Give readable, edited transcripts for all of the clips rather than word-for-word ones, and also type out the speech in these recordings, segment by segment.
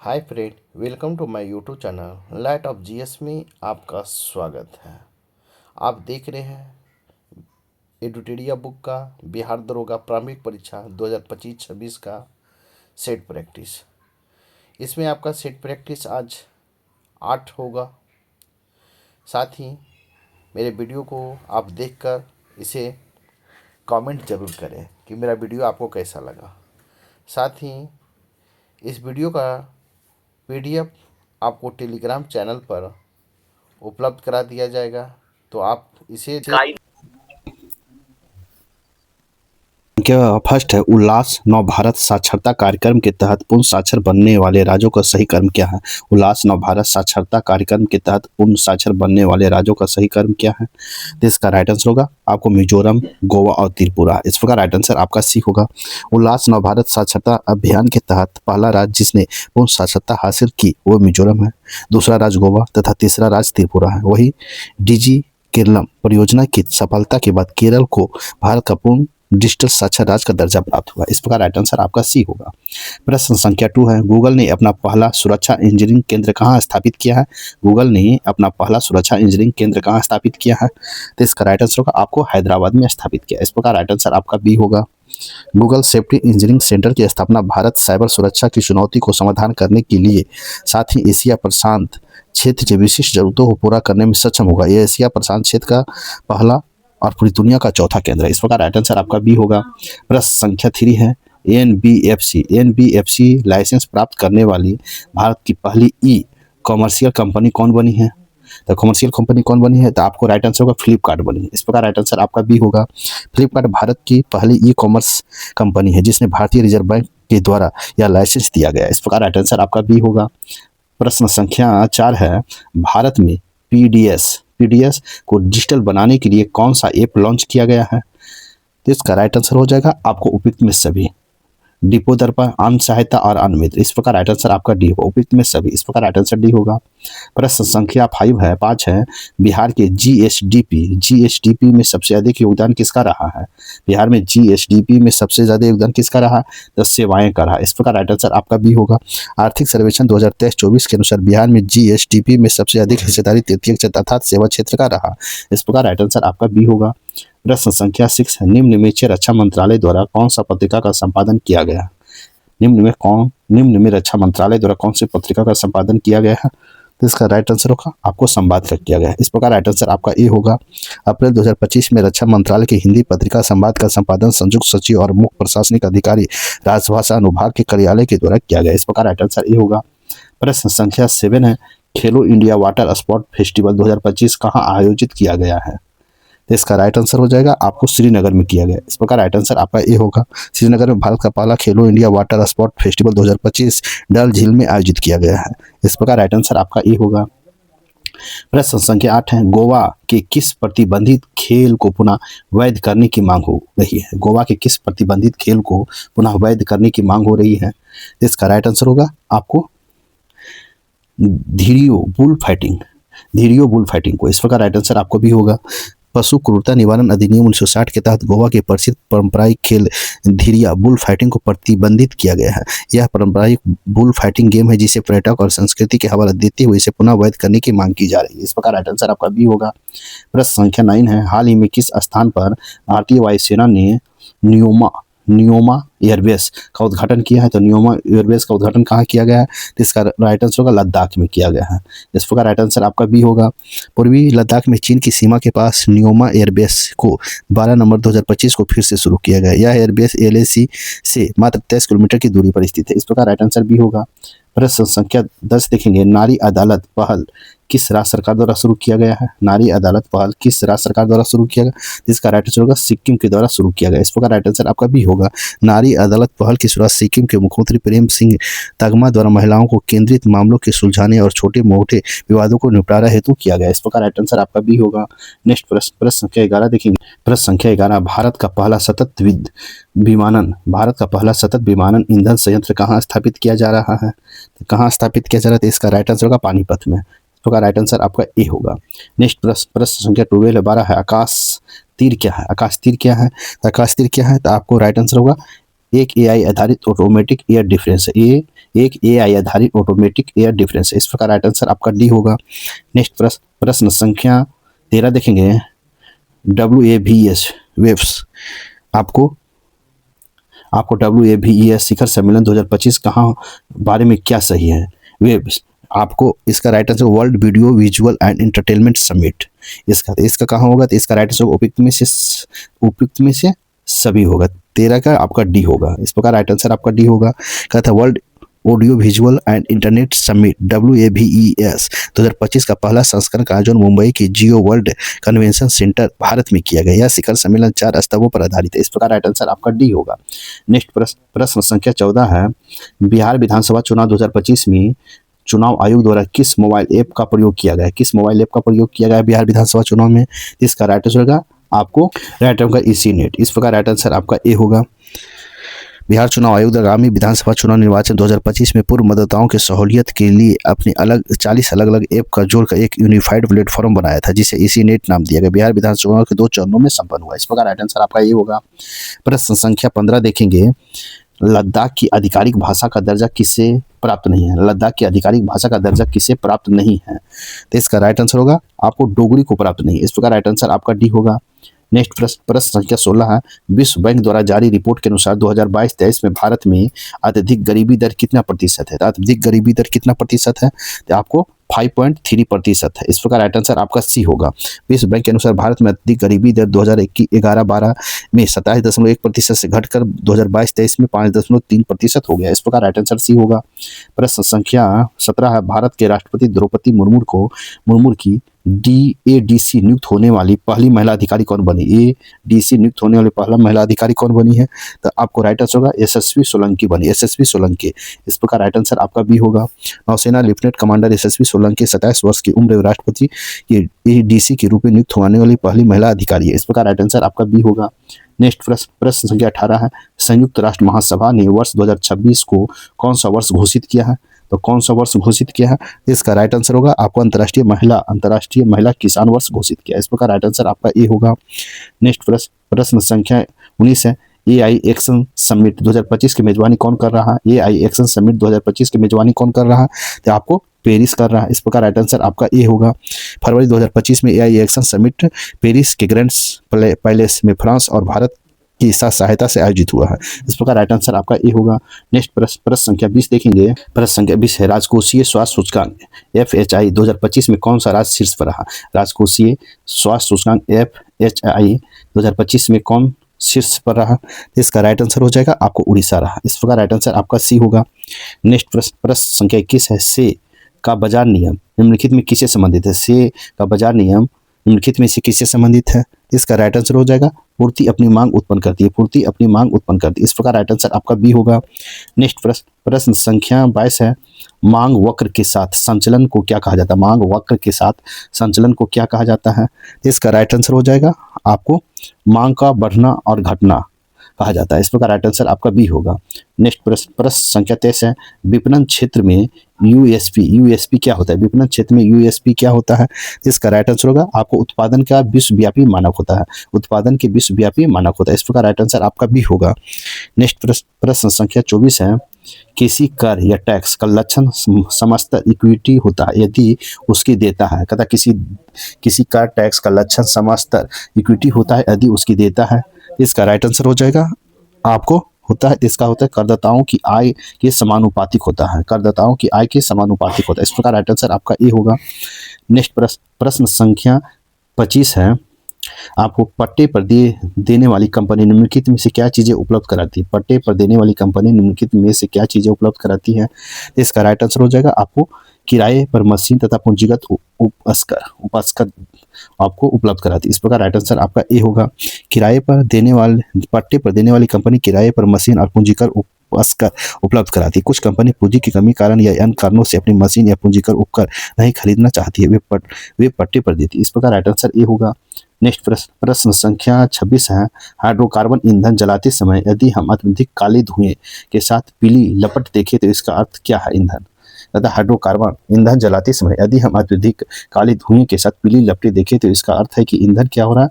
Hi friend, welcome to my YouTube channel light of GS में आपका स्वागत है। आप देख रहे हैं एडुटेरिया बुक का बिहार दरोगा प्रारंभिक परीक्षा 2025-26 का सेट प्रैक्टिस। इसमें आपका सेट प्रैक्टिस आज 8 होगा। साथ ही मेरे वीडियो को आप देखकर इसे कमेंट ज़रूर करें कि मेरा वीडियो आपको कैसा लगा। साथ ही इस वीडियो का पीडीएफ आपको टेलीग्राम चैनल पर उपलब्ध करा दिया जाएगा, तो आप इसे क्या फर्स्ट है उल्लास नव भारत साक्षरता कार्यक्रम के तहत पूर्ण साक्षर बनने वाले राज्यों का सही क्रम क्या है। उल्लास नव भारत साक्षरता कार्यक्रम के तहत पूर्ण साक्षर बनने वाले राज्यों का सही क्रम क्या है। तो इसका राइट आंसर होगा आपको मिजोरम, गोवा और त्रिपुरा। इस प्रकार राइट आंसर आपका सी होगा। उल्लास नव भारत साक्षरता अभियान के तहत पहला राज्य जिसने पूर्ण साक्षरता हासिल की वो मिजोरम है, दूसरा राज्य गोवा तथा तीसरा राज्य त्रिपुरा है। वही डीजी केरलम परियोजना की सफलता के बाद केरल को भारत का पूर्ण डिजिटल साक्षर राज्य का दर्जा प्राप्त हुआ। इस प्रकार राइट आंसर आपका सी होगा। प्रश्न संख्या 2 है, गूगल ने अपना पहला सुरक्षा इंजीनियरिंग केंद्र कहाँ स्थापित किया है। गूगल ने अपना पहला सुरक्षा इंजीनियरिंग केंद्र कहाँ स्थापित किया है। तो इसका राइट आंसर होगा आपको हैदराबाद में स्थापित किया। इस प्रकार राइट आंसर आपका बी होगा। गूगल सेफ्टी इंजीनियरिंग सेंटर की स्थापना भारत साइबर सुरक्षा की चुनौती को समाधान करने के लिए साथ ही एशिया प्रशांत क्षेत्र की विशिष्ट जरूरतों को पूरा करने में सक्षम होगा। यह एशिया प्रशांत क्षेत्र का पहला और पूरी दुनिया का चौथा केंद्र है। इस प्रकार राइट आंसर आपका बी होगा। प्रश्न संख्या 3 है, एनबीएफसी लाइसेंस प्राप्त करने वाली भारत की पहली ई कॉमर्शियल कंपनी कौन बनी है। तो कॉमर्शियल कंपनी कौन बनी है, तो आपको राइट आंसर होगा फ्लिपकार्ट बनी है। इस प्रकार राइट आंसर आपका बी होगा। फ्लिपकार्ट भारत की पहली ई कॉमर्स कंपनी है जिसने भारतीय रिजर्व बैंक के द्वारा यह लाइसेंस दिया गया। इस प्रकार राइट आंसर आपका बी होगा। प्रश्न संख्या 4 है, भारत में पीडीएस को डिजिटल बनाने के लिए कौन सा ऐप लॉन्च किया गया है। तो इसका राइट आंसर हो जाएगा आपको उपयुक्त में सभी, डिपो दर्पण, आम सहायता और अन्य मित्र। इस प्रकार राइट आंसर आपका डी होगा, उपयुक्त में सभी। इस प्रकार राइट आंसर डी होगा। प्रश्न संख्या 5 है, बिहार के जीएसडीपी में सबसे अधिक योगदान किसका रहा है। बिहार में जीएसडीपी में सबसे ज्यादा योगदान किसका रहा, तो सेवाएं का रहा। इस प्रकार राइट आंसर आपका बी होगा। आर्थिक सर्वेक्षण 2023-24 के अनुसार बिहार में जीएसडीपी में सबसे अधिक हिस्सेदारी तृतीय क्षेत्र अर्थात सेवा क्षेत्र का रहा। इस प्रकार राइट आंसर आपका बी होगा। प्रश्न संख्या 6 है, निम्न में से रक्षा मंत्रालय द्वारा कौन सा पत्रिका का संपादन किया गया। निम्न में रक्षा मंत्रालय द्वारा कौन सी पत्रिका का संपादन किया गया है। तो इसका राइट आंसर होगा आपको संवाद का किया गया है। इस प्रकार राइट आंसर आपका ए होगा। अप्रैल 2025 में रक्षा मंत्रालय की हिंदी पत्रिका संवाद का संपादन संयुक्त सचिव और मुख्य प्रशासनिक अधिकारी राजभाषा अनुभाग के कार्यालय के द्वारा किया गया। इस प्रकार राइट आंसर ए होगा। प्रश्न संख्या 7 है, खेलो इंडिया वाटर स्पोर्ट फेस्टिवल 2025 कहाँ आयोजित किया गया है। तो इसका राइट आंसर हो जाएगा आपको श्रीनगर में किया गया। इस प्रकार राइट आंसर आपका ए होगा। श्रीनगर में भारत का पहला खेलो इंडिया वाटर स्पोर्ट फेस्टिवल 2025 डल झील में आयोजित किया गया है। इस प्रकार राइट आंसर आपका ए होगा। प्रश्न संख्या 8 है, गोवा के किस प्रतिबंधित खेल को पुनः वैध करने की मांग हो रही है। गोवा के किस प्रतिबंधित खेल को पुनः वैध करने की मांग हो रही है। इसका राइट आंसर होगा आपको धीरियो बुल फाइटिंग को। इस प्रकार राइट आंसर आपको भी होगा। पशु क्रूरता निवारण अधिनियम 1960 के तहत गोवा के प्रसिद्ध पारंपरिक खेल धीरिया बुल फाइटिंग को प्रतिबंधित किया गया है। यह पारंपरिक बुल फाइटिंग गेम है जिसे पर्यटक और संस्कृति के हवाला देते हुए इसे पुनः वैध करने की मांग की जा रही है। इस प्रकार राइट आंसर आपका बी होगा। प्रश्न संख्या 9 है, हाल ही में किस स्थान पर भारतीय वायुसेना ने न्योमा एयरबेस का उद्घाटन किया है। तो न्योमा एयरबेस का उद्घाटन कहाँ किया गया है। तो इसका राइट आंसर होगा लद्दाख में किया गया है। इस प्रकार राइट आंसर आपका बी होगा। पूर्वी लद्दाख में चीन की सीमा के पास न्योमा एयरबेस को 12 नवंबर 2025 को फिर से शुरू किया गया। यह एयरबेस एलएसी से मात्र 23 किलोमीटर की दूरी पर स्थित है। इस प्रकार राइट आंसर बी होगा। प्रश्न संख्या 10 देखेंगे, नारी अदालत पहल किस राज्य सरकार द्वारा शुरू किया गया है। नारी अदालत पहल किस राज्य सरकार द्वारा शुरू किया गया, जिसका राइट आंसर होगा सिक्किम के द्वारा शुरू किया गया। इस प्रकार राइट आंसर आपका भी होगा। नारी अदालत पहल की शुरुआत सिक्किम के मुख्यमंत्री प्रेम सिंह तगमा द्वारा महिलाओं को केंद्रित मामलों के सुलझाने और छोटे मोटे विवादों को निपटारा हेतु किया गया। इस प्रकार राइट आंसर आपका भी होगा। नेक्स्ट प्रश्न संख्या 11 देखेंगे। प्रश्न संख्या 11, भारत का पहला सतत विमानन ईंधन संयंत्र कहाँ स्थापित किया जा रहा है। कहाँ स्थापित किया जा रहा है, तो इसका राइट आंसर होगा पानीपत में। तो राइट आंसर आपका ए होगा। नेक्स्ट प्रश्न संख्या 12 है, आकाश तीर क्या है। तो आकाश तीर क्या है, तो आपको राइट आंसर होगा एक एआई आधारित ऑटोमेटिक एयर डिफरेंस है। ये एक एआई आधारित ऑटोमेटिक एयर डिफरेंस है। इस प्रकार राइट आंसर आपका डी होगा। नेक्स्ट प्रश्न संख्या 13 देखेंगे। WAVES वेव्स आपको आपको WAVES शिखर सम्मेलन 2025 कहाँ बारे में क्या सही है? वेब्स आपको इसका right answer world video visual and entertainment summit. इसका इसका कहाँ होगा? तो इसका राइट आंसर उपयुक्त में से सभी होगा। 13 का आपका डी होगा। इस प्रकार राइट आंसर आपका डी होगा। कहता है world audio visual and internet summit WAVES 2025 का पहला संस्करण का आयोजन मुंबई के जियो वर्ल्ड कन्वेंशन सेंटर भारत में किया गया। यह शिखर सम्मेलन 4 स्तंभों पर आधारित है। इस प्रकार राइट आंसर आपका डी होगा। नेक्स्ट प्रश्न संख्या 14 है। बिहार विधानसभा चुनाव 2025 में चुनाव आयोग द्वारा किस मोबाइल ऐप का प्रयोग किया गया? किस मोबाइल ऐप का प्रयोग किया गया बिहार विधानसभा चुनाव में? इसका राइट आंसर होगा आपको राइट होगा ECNET। इस प्रकार राइट आंसर आपका ए होगा। बिहार चुनाव आयोग द्वारा आगामी विधानसभा चुनाव निर्वाचन 2025 में पूर्व मतदाताओं की सहूलियत के लिए अपने 40 अलग अलग ऐप का जोड़कर एक यूनिफाइड प्लेटफॉर्म बनाया था, जिसे ECNET नाम दिया गया। बिहार विधानसभा चुनाव के 2 चरणों में संपन्न हुआ। इस प्रकार राइट आंसर आपका ये होगा। प्रश्न संख्या 15 देखेंगे। लद्दाख की आधिकारिक भाषा का दर्जा किसे प्राप्त नहीं है? लद्दाख की आधिकारिक भाषा का दर्जा किसे प्राप्त नहीं है? तो इसका राइट आंसर होगा आपको डोगरी को प्राप्त नहीं है। इस प्रकार राइट आंसर आपका डी होगा। नेक्स्ट प्रश्न संख्या 16 है। विश्व बैंक द्वारा जारी रिपोर्ट के अनुसार 2022-23 में भारत में अत्यधिक गरीबी दर कितना प्रतिशत है? अत्यधिक गरीबी दर कितना प्रतिशत है? तो आपको 5.3% है। इस प्रकार राइट आंसर आपका सी होगा। विश्व बैंक के अनुसार भारत में अत्यधिक गरीबी दर 2011-12 में 27.1% से घटकर 2022-23 में 5.3% हो गया। इस प्रकार राइट आंसर सी होगा। प्रश्न संख्या 17 है। भारत के राष्ट्रपति द्रौपदी मुर्मू की DADC नियुक्त होने वाली पहली महिला अधिकारी कौन बनी? ADC नियुक्त होने वाली पहला महिला अधिकारी कौन बनी है? तो आपको राइट आंसर होगा यशस्वी सोलंकी बनी। यशस्वी सोलंकी। इस प्रकार राइट आंसर आपका बी होगा। नौसेना लेफ्टिनेंट कमांडर यशस्वी सोलंकी 27 वर्ष की उम्र राष्ट्रपति के ADC के रूप में नियुक्त होने वाली पहली महिला अधिकारी है। इस प्रकार राइट आंसर आपका बी होगा। नेक्स्ट प्रश्न संख्या 18 है। संयुक्त राष्ट्र महासभा ने वर्ष 2026 को कौन सा वर्ष घोषित किया है? तो कौन सा वर्ष घोषित किया है? इसका राइट आंसर होगा आपको अंतर्राष्ट्रीय महिला किसान वर्ष घोषित किया। इस प्रकार राइट आंसर आपका ए होगा। नेक्स्ट प्रश्न संख्या 19 है। AI एक्शन समिट 2025 की मेजबानी कौन कर रहा है? AI एक्शन समिट 2025 की मेजबानी कौन कर रहा है? तो आपको पेरिस कर रहा है। इस प्रकार राइट आंसर आपका ए होगा। फरवरी 2025 में AI एक्शन समिट पेरिस के ग्रैंड पैलेस में फ्रांस और भारत की सहायता से आयोजित हुआ है। इस प्रकार राइट आंसर आपका ए होगा। नेक्स्ट प्रश्न संख्या 20 देखेंगे। प्रश्न संख्या 20 है। राजकोषीय स्वास्थ्य सूचकांक FHI 2025 में कौन सा राज्य शीर्ष पर रहा? राजकोषीय स्वास्थ्य सूचकांक FHI 2025 में कौन शीर्ष पर रहा? इसका राइट आंसर हो जाएगा आपको उड़ीसा रहा। इस प्रकार राइट आंसर आपका सी होगा। नेक्स्ट प्रश्न संख्या 21 है। से का बाजार नियम निम्नलिखित में किससे संबंधित है? से का बाजार नियम निम्नलिखित में से किससे संबंधित है? इसका राइट आंसर हो जाएगा पूर्ति अपनी मांग उत्पन्न करती है। पूर्ति अपनी मांग उत्पन्न करती है। इस प्रकार राइट आंसर आपका बी होगा। नेक्स्ट प्रश्न संख्या 22 है। मांग वक्र के साथ संचलन को क्या कहा जाता है? मांग वक्र के साथ संचलन को क्या कहा जाता है? इसका राइट आंसर हो जाएगा आपको मांग का बढ़ना और घटना कहा जाता है। इस प्रकार राइट आंसर आपका बी होगा। नेक्स्ट प्रश्न संख्या 23 है। विपणन क्षेत्र में यूएसपी क्या होता है? विपणन क्षेत्र में यूएसपी क्या होता है? इसका राइट आंसर होगा आपको उत्पादन का विश्वव्यापी मानक होता है। उत्पादन के विश्वव्यापी मानक होता है। इस प्रकार राइट आंसर आपका बी होगा। नेक्स्ट प्रश्न संख्या 24 है। किसी कर या टैक्स का लक्षण समस्त इक्विटी होता है यदि उसकी देता है। कहता किसी कर टैक्स का लक्षण समस्त इक्विटी होता है यदि उसकी देता है। इसका राइट आंसर हो जाएगा आपको होता है। इसका होता है करदाताओं की आय के समानुपातिक होता है। करदाताओं की आय के समानुपातिक होता है। इस प्रकार राइट आंसर आपका ए होगा। नेक्स्ट प्रश्न संख्या 25 है। आपको पट्टे पर देने वाली कंपनी निम्नलिखित में से क्या चीज़ें उपलब्ध कराती है? पट्टे पर देने वाली कंपनी निम्नलिखित में से क्या चीज़ें उपलब्ध कराती है? इसका राइट आंसर हो जाएगा आपको किराए पर मशीन तथा पूंजीगत उपस्कर आपको उपलब्ध कराती है। इस प्रकार राइट आंसर आपका ए होगा। पट्टे पर देने वाली कंपनी किराए पर मशीन और पूंजीकर उपस्कर उपलब्ध कराती है। कुछ कंपनी पूंजी की कमी कारण या अन्य कारणों से अपनी मशीन या पूंजीकर उपकर नहीं खरीदना चाहती है, वे पट्टे पर देती है। इस प्रकार राइट आंसर ए होगा। नेक्स्ट प्रश्न संख्या 26 है। हाइड्रोकार्बन ईंधन जलाते समय यदि हम अत्यधिक काले धुएं के साथ पीली लपट देखें तो इसका अर्थ क्या है? ईंधन तथा हाइड्रोकार्बन ईंधन जलाते समय यदि हम अत्यधिक काले धुएं के साथ पीली लपटें देखें तो इसका अर्थ है कि ईंधन क्या हो रहा है।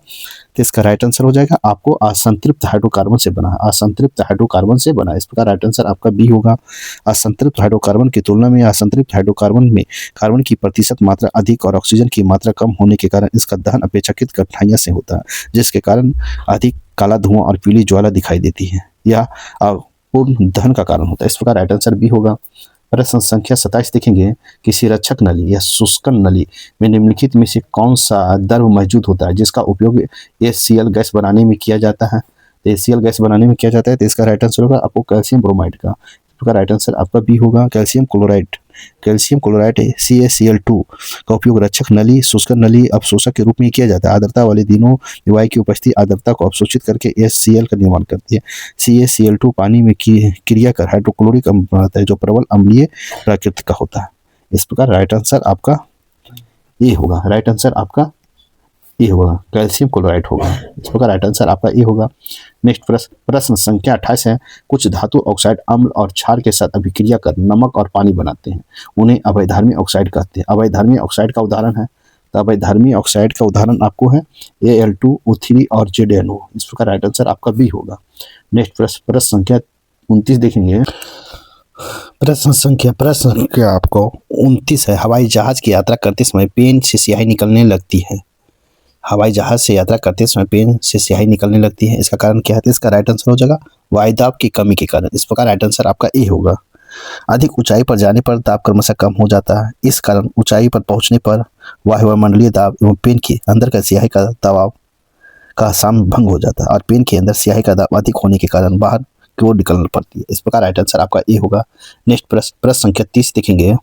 तो इसका राइट आंसर हो जाएगा आपको असंतृप्त हाइड्रोकार्बन से बना, असंतृप्त हाइड्रोकार्बन से बना। इस प्रकार राइट आंसर आपका बी होगा। असंतृप्त हाइड्रोकार्बन की तुलना में असंतृप्त हाइड्रोकार्बन में कार्बन की प्रतिशत मात्रा अधिक और ऑक्सीजन की मात्रा कम होने के कारण इसका दहन अपेक्षाकृत कठिनाइयों से होता है, जिसके कारण अधिक काला धुआं और पीली ज्वाला दिखाई देती है। यह अपूर्ण दहन का कारण होता है। इस प्रकार राइट आंसर बी होगा। प्रश्न संख्या 27 देखेंगे, किसी रक्षक नली या शुष्कन नली में निम्नलिखित में से कौन सा द्रव मौजूद होता है जिसका उपयोग HCl गैस बनाने में किया जाता है। तो HCl गैस बनाने में किया जाता है तो इसका राइट आंसर होगा आपको कैल्शियम ब्रोमाइड का। इसका राइट आंसर आपका बी होगा calcium chloride. Calcium chloride CaCl2 का उपयोग रक्षक नली, शुष्कन नली, अवशोषक के रूप में किया जाता है। आर्द्रता वाले दिनों वायु की उपस्थिति आर्द्रता को अवशोषित करके HCl का निर्माण करती है। CaCl2 पानी में क्रिया कर हाइड्रोक्लोरिक अम्ल बनाता है जो प्रबल अम्लीय प्रकृति का होता है। इस प्रकार राइट आंसर आपका ए होगा। राइट आंसर आपका ए होगा, कैल्शियम क्लोराइड होगा। इस प्रकार राइट आंसर आपका ए होगा। नेक्स्ट प्रश्न संख्या 28 है, कुछ धातु ऑक्साइड अम्ल और क्षार के साथ अभिक्रिया कर नमक और पानी बनाते हैं, उन्हें अवैधर्मी ऑक्साइड कहते हैं। अवैधर्मी ऑक्साइड का उदाहरण है, तो अवैधर्मी ऑक्साइड का उदाहरण आपको है Al2O3 और ZnO। इस प्रकार राइट आंसर आपका बी होगा। नेक्स्ट प्रश्न संख्या 29 देखेंगे। प्रश्न संख्या आपको 29 है, हवाई जहाज की यात्रा करते समय पेन से स्याही निकलने लगती है। हवाई जहाज से यात्रा करते समय पेन से स्याही निकलने लगती है, इसका कारण क्या है। इसका राइट आंसर हो जाएगा वायुदाब की कमी के कारण। इस प्रकार राइट आंसर आपका ए होगा। अधिक ऊंचाई पर जाने पर दाब क्रमशः कम हो जाता है, इस कारण ऊंचाई पर पहुंचने पर वायुमंडलीय दाब एवं पेन के अंदर का स्याही का दबाव का साम भंग हो जाता है और पेन के अंदर स्याही का दाब अधिक होने के कारण बाहर की ओर निकलना पड़ती है। इस प्रकार राइट आंसर आपका ए होगा। नेक्स्ट प्रश्न संख्या 30 देखेंगे।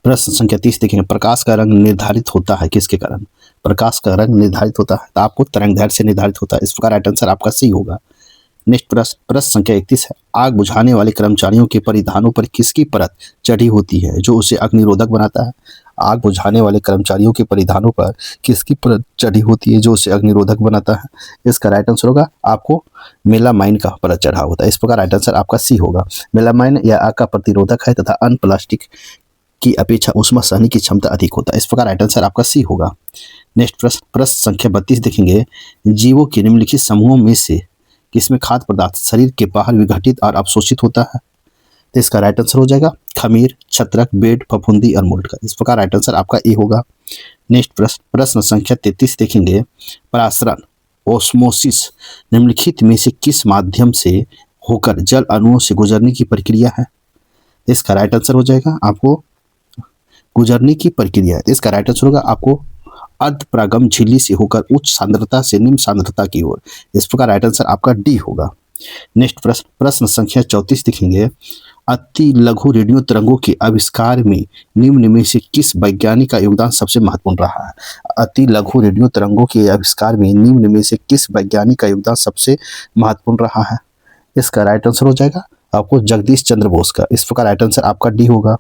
प्रश्न संख्या 30 देखेंगे, प्रकाश का रंग निर्धारित होता है किसके कारण। प्रकाश का रंग निर्धारित होता है तो आपको तरंगदैर्घ्य से निर्धारित होता है। इस प्रकार राइट आंसर आपका सी होगा। नेक्स्ट प्रश्न संख्या 31 है, आग बुझाने वाले कर्मचारियों के परिधानों पर किसकी परत चढ़ी होती है जो उसे अग्निरोधक बनाता है। आग बुझाने वाले कर्मचारियों के परिधानों पर किसकी परत चढ़ी होती है जो उसे अग्निरोधक बनाता है। इसका राइट आंसर होगा आपको मेलामाइन का परत चढ़ा होता है। इस प्रकार राइट आंसर आपका सी होगा। मेलामाइन या आग का प्रतिरोधक है तथा अन्य प्लास्टिक की अपेक्षा ऊष्मा सहने की क्षमता अधिक होता है। इस प्रकार राइट आंसर आपका सी होगा। नेक्स्ट प्रश्न संख्या 32 देखेंगे, जीवों के निम्नलिखित समूहों में से किसमें खाद्य पदार्थ शरीर के बाहर विघटित और अवशोषित होता है। तो इसका राइट आंसर हो जाएगा खमीर, छत्रक, बेड, फफूंदी और मोल्ड का। इस प्रकार राइट आंसर आपका ए होगा। नेक्स्ट प्रश्न संख्या 33 देखेंगे, परासरण ओस्मोसिस निम्नलिखित में से किस माध्यम से होकर जल अणुओं से गुजरने की प्रक्रिया है। इसका राइट आंसर हो जाएगा आपको गुजरने की प्रक्रिया। इसका राइट आंसर होगा आपको अर्धपरागम झिल्ली से होकर उच्च सांद्रता से निम्न सांद्रता की ओर। इस प्रकार राइट आंसर आपका डी होगा। नेक्स्ट प्रश्न संख्या 34 देखेंगे, अति लघु रेडियो तरंगों के आविष्कार में निम्न में से किस वैज्ञानिक का योगदान सबसे महत्वपूर्ण रहा है। अति लघु रेडियो तरंगों के आविष्कार में निम्न में से किस वैज्ञानिक का योगदान सबसे महत्वपूर्ण रहा है। इसका राइट आंसर हो जाएगा आपको जगदीश चंद्र बोस का। इस प्रकार राइट आंसर आपका डी होगा।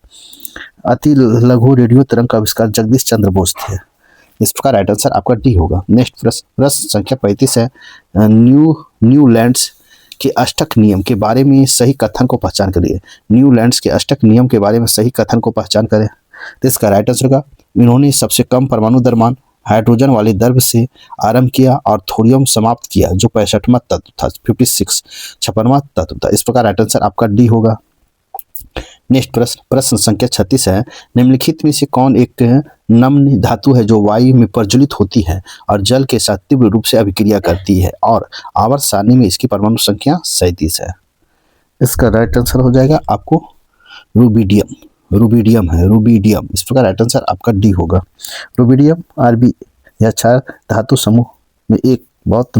अति लघु रेडियो तरंग का आविष्कार जगदीश चंद्र बोस थे। इस प्रकार राइट आंसर आपका डी होगा। नेक्स्ट प्रश्न संख्या 35 है, न्यूलैंड्स के अष्टक नियम के बारे में सही कथन को पहचान करिए। न्यूलैंड्स के अष्टक नियम के बारे में सही कथन को पहचान करें। तो इसका राइट आंसर होगा, इन्होंने सबसे कम परमाणु द्रव्यमान हाइड्रोजन वाले द्रव्य से आरंभ किया और थोरियम समाप्त किया जो 65वां तत्व था, 56वां तत्व था। इस प्रकार राइट आंसर आपका डी होगा। नेक्स्ट प्रश्न संख्या 36 है, निम्नलिखित में से कौन एक नम्य धातु है जो वायु में प्रज्वलित होती है और जल के साथ तीव्र रूप से अभिक्रिया करती है और आवर्त सारणी में इसकी परमाणु संख्या 37 है। इसका राइट आंसर हो जाएगा आपको रुबिडियम है, रुबिडियम। इस प्रकार राइट आंसर आपका डी होगा। रुबिडियम आरबी या क्षार धातु समूह में एक बहुत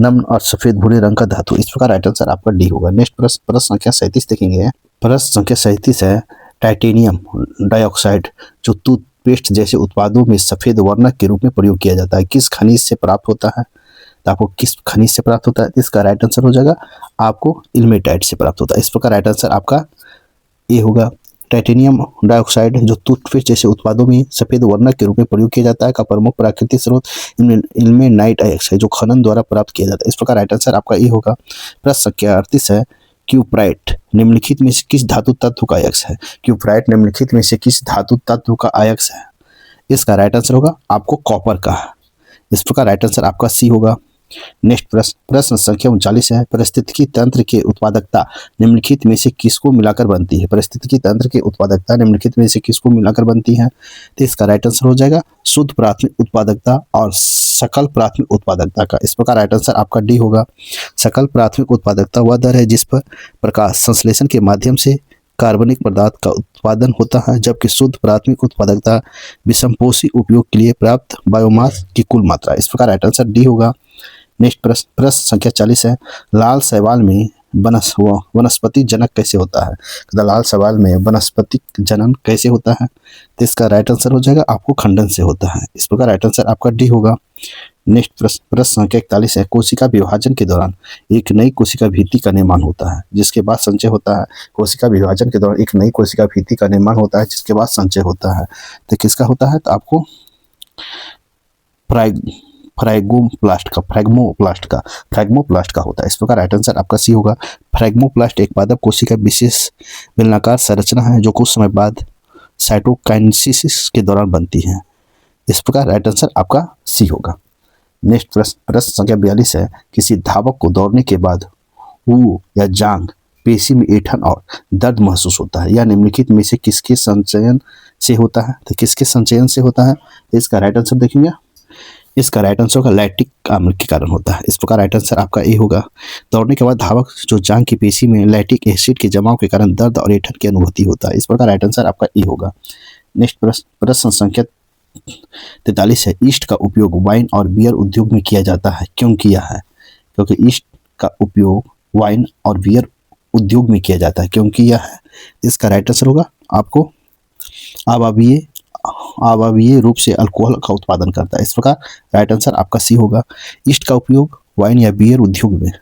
नम्र और सफेद भूरे रंग का धातु। इस प्रकार राइट आंसर आपका डी होगा। नेक्स्ट प्रश्न संख्या 37 देखेंगे। प्रश्न संख्या 37 है, टाइटेनियम डाइऑक्साइड जो टूथपेस्ट जैसे उत्पादों में सफेद वर्णक के रूप में प्रयोग किया जाता है किस खनिज से प्राप्त होता है। तो आपको किस खनिज से प्राप्त होता है। इसका राइट आंसर हो जाएगा आपको इल्मेटाइट से प्राप्त होता है। इस प्रकार राइट आंसर आपका ए होगा। टाइटेनियम डाइऑक्साइड जो टूथपेस्ट जैसे उत्पादों में सफेद वर्णक के रूप में प्रयोग किया जाता है का प्रमुख प्राकृतिक स्रोत इल्मेनाइट है जो खनन द्वारा प्राप्त किया जाता है। इस प्रकार राइट आंसर आपका ए होगा। प्रश्न संख्या 38 है, क्यूप्राइट निम्नलिखित में से किस धातु तत्व का अयस्क है? क्यूप्राइट निम्नलिखित में से किस धातु तत्व का अयस्क है? इसका राइट आंसर होगा आपको कॉपर का। इस प्रकार राइट आंसर आपका सी होगा। नेक्स्ट प्रश्न संख्या 39 है। पारिस्थितिकी तंत्र के उत्पादकता निम्नलिखित में से किसको मिलाकर बनती है? पारिस्थितिकी तंत्र के उत्पादकता निम्नलिखित में से किसको मिलाकर बनती है? तो इसका राइट आंसर हो जाएगा शुद्ध प्राथमिक उत्पादकता और सकल प्राथमिक उत्पादकता का। इस प्रकार राइट आंसर आपका डी होगा। सकल प्राथमिक उत्पादकता वह दर है जिस पर प्रकाश संश्लेषण के माध्यम से कार्बनिक पदार्थ का उत्पादन होता है, जबकि शुद्ध प्राथमिक उत्पादकता विषमपोषी उपयोग के लिए प्राप्त बायोमास की कुल मात्रा। इस प्रकार राइट आंसर डी होगा। नेक्स्ट प्रश्न संख्या 40 है। लाल शैवाल में वनस्पति जनक कैसे होता है? तो लाल शैवाल में वनस्पति जनन कैसे होता है? तो इसका राइट आंसर हो जाएगा आपको खंडन से होता है। इस प्रकार राइट आंसर आपका डी होगा। नेक्स्ट प्रश्न संख्या 41 है। कोशिका विभाजन के दौरान एक नई कोशिका भित्ति का निर्माण होता है जिसके बाद संचय होता है। कोशिका विभाजन के दौरान एक नई कोशिका भित्ति का निर्माण होता है जिसके बाद संचय होता है। तो किसका होता है? तो आपको फ्रैग्मोप्लास्ट का होता है। इस प्रकार राइट आंसर आपका सी होगा। फ्रैग्मोप्लास्ट एक पादप कोशिका विशेष बेलनाकार संरचना है जो कुछ समय बाद साइटोकाइनेसिस के दौरान बनती है। इस प्रकार राइट आंसर आपका सी होगा। नेक्स्ट प्रश्न संख्या 42 है। किसी धावक को दौड़ने के बाद वो या जांग पेशी में ऐंठन और दर्द महसूस होता है, यह निम्नलिखित में से किसके संचयन से होता है? तो किसके संचयन से होता है? तो इसका राइट आंसर देखेंगे। इसका राइट आंसर का लैक्टिक अम्ल के कारण होता है। इस प्रकार राइट आंसर आपका ए होगा। दौड़ने के बाद धावक जो जांग की पेशी में लैक्टिक एसिड के जमाव के कारण दर्द और ऐंठन की अनुभूति होता है। इस प्रकार राइट आंसर आपका ए होगा। नेक्स्ट प्रश्न संख्या 43 है। ईस्ट का उपयोग वाइन और बियर उद्योग में किया जाता है, क्यों किया है? क्योंकि ईस्ट का उपयोग वाइन और बियर उद्योग में किया जाता है, क्यों किया है? इसका राइट आंसर होगा आपको अवायवीय रूप से अल्कोहल का उत्पादन करता है। इस प्रकार राइट आंसर आपका सी होगा। ईस्ट का उपयोग वाइन या बियर उद्योग में